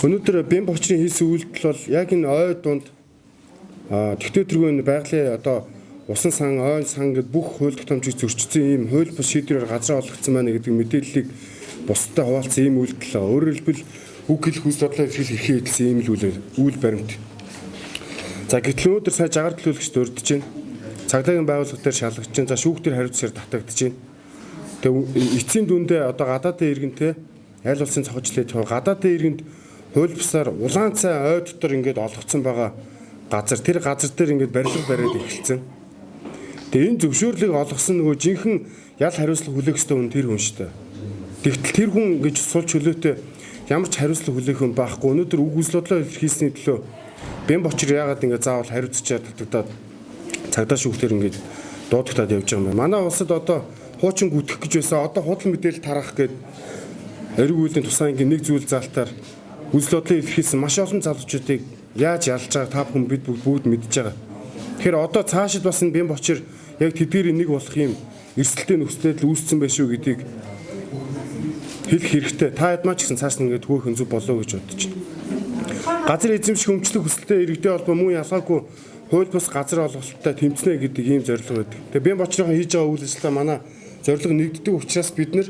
Өнөөдөр Бямба очрын хийсэн үйлдэл бол яг энэ ой дунд тэгтээтргүй байгалийн одоо усан сан, ой сан гэдэг бүх хууль тогтоомжийг зөрчсөн ийм хууль бус шийдвэрээр газар олгогдсон байна гэдэг мэдээллийг бусдад хуваалцсан ийм үйлдэл. Өөрөөр хэлбэл үг хэлэх хүс бодлоо эрхлэх хийдэлсэн ийм л үйл баримт. За гэтэл өнөөдөр сая жагаар төлөөлөгчд урдж байна. Цагдаагийн байгууллага дээр шалгаж байна. За шүүхтэр хариуцсаар татагдж байна. Тэгээ эцсийн дүндээ одоо гадаадын иргэнтэй аль улсын цохижлыг гадаадын иргэнд хууль бусаар улаан цай ой дотор ингээд олгогдсон байгаа газар тэр газар дээр ингээд барилга бариад эхэлсэн. Тэгээ энэ зөвшөөрлийг олгосон нөгөө жинхэнэ ял хариуцлага хүлээх ёстой хүн тэр хүн шүү дээ. Тэгтэл тэр хүн гэж сул чөлөөтэй ямар ч хариуцлага хүлээх хүн байхгүй. Өнөөдөр үг үзэл бодлоо илэрхийлсний төлөө Бямба очир яагаад ингээд заавал хариуцчаад татагдаад цагдаа шүүхтэр ингээд дуудагтаад явж байгаа юм байна. Манай улсад одоо хуучин гүтгэх гэж байсан одоо худал мэдээлэл тарах гээд эрг үйлийн тусаа ингээд нэг зүйл залтаар үзэл бодлоо илэрхийлсэн маш олон залуучуудыг яаж ялж байгааг та бүхэн бид бүгд мэдж байгаа. Тэгэхээр одоо цаашид бас энэ Бямба очир яг тэдгээрийн нэг болох юм эрсдэлтэй нөхцөлөд үүссэн байх шүү гэдгийг хэлэх хэрэгтэй. Та ядмаа ч гэсэн цааш нь ингээд хөөх зөв болоо гэж бодож байна. Газар эзэмших өмчлөх хүсэлтэй иргэдийн холбоо мөн ялгаагүй хууль бус газар олголттой тэмцэнэ гэдэг ийм зорилго байдаг. Тэгээ Бямба очрын хийж байгаа үйл ажиллагаа манай зорилго нэгддэг учраас бид нэр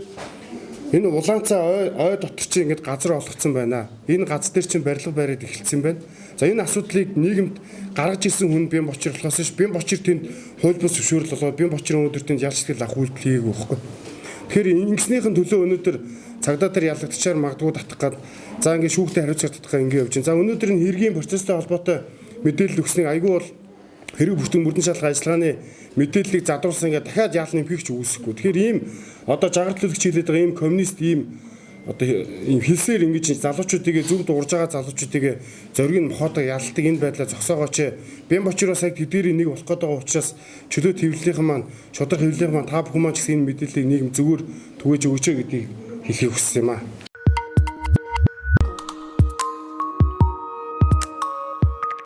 энэ улаан цай ой дотор чи ингээд газар олгоцсон байна. Энэ газар дээр чинь барилга бариад эхэлсэн байна. За энэ асуудлыг нийгэмд гаргаж ирсэн хүн Бямба очир болохоос ш Бямба очир тэнд хууль бус зөвшөөрөл болоод Бямба очрын өндөр тэнд ялч тэгэл ах үйлдэл хийгээгүй байхгүй. Тэгэхээр ингэснийхэн төлөө өнөөдөр цагдаа дээр ялагдчихаар магадгүй татах гад за ингээд шүүхтээ хариуцах татхаа ингээд явж байна. За өнөөдөр энэ хэргийн процесстэй холбоотой мэдээлэл өгснийг айгүй бол хэрэг бүртгэн мөрдөн шалгах ажиллагааны мэдээллийг задруулсан ингээд дахиад яал нэмхийг ч үүсэхгүй. Тэгэхээр ийм одоо жагаар төлөвлөгч хэлээд байгаа ийм коммунист ийм одоо ийм хэлсээр ингэж залуучуудыг зөв дуурж байгаа залуучуудыг зориг нь моходог ялдаг энэ байдлаа зогсоогооч. Бямба очроос яг тэдгээрийн нэг болох гээд байгаа учраас чөлөө төвлөлийнхэн маань шудраг хэвлэлийнхэн маань та бүхэн маань ч гэсэн энэ мэдээллийг нийгэм зөвөр түгээж өгөөч гэдгийг хэлхийг хүссэн юм аа.